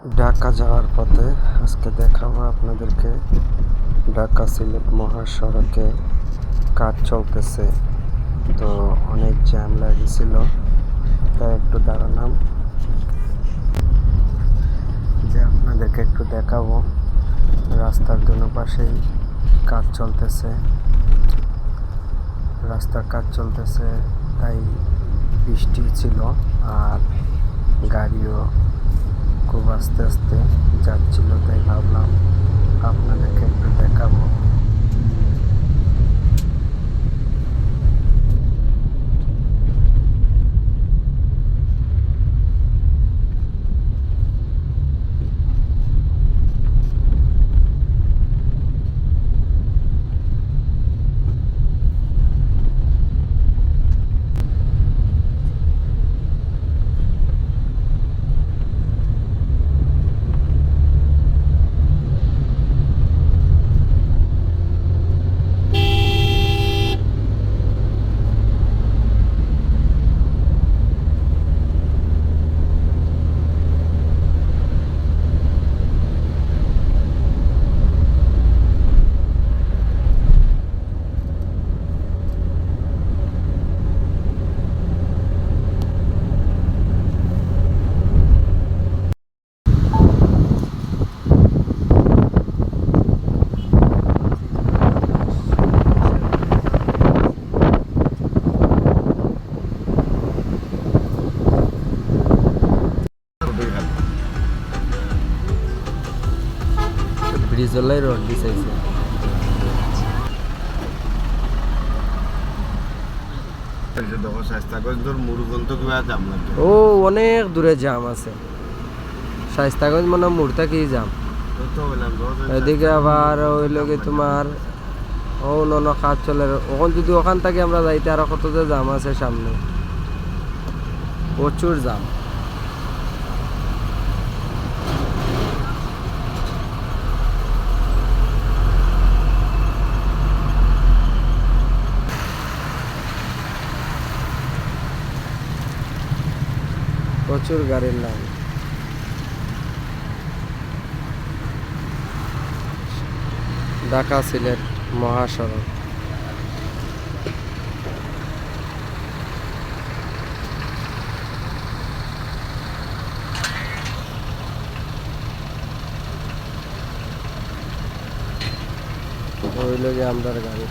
ঢাকা যাওয়ার পথে আজকে দেখাবো আপনাদেরকে ঢাকা সিলেট মহাসড়কে কাজ চলতেছে। তো অনেক জ্যাম লাগছিল, তাই একটু দাঁড়ালাম যে আপনাদেরকে একটু দেখাবো। রাস্তার দুনো পাশেই কাজ চলতেছে, রাস্তার কাজ চলতেছে, তাই বৃষ্টি ছিল আর গাড়িও খুব আস্তে আস্তে যাচ্ছিল, তাই ভাবলাম আপনাদেরকে একটু দেখাবো। ব্রিজলাই রোড দিছে। ও অনেক দূরে জাম আছে, শায়েস্তাগঞ্জ মানে মুড়তা কি জাম। এদিকে আবার হইল কি তোমার অন্য কাজ চলে, ওখান যদি ওখান থেকে আমরা যাইতে আরো কত যে জাম আছে সামনে, প্রচুর জাম। প্রচুর গাড়ির লাইন। ঢাকা সিলেট মহাসড়ক। ওই লোকে আমরার গাড়ি।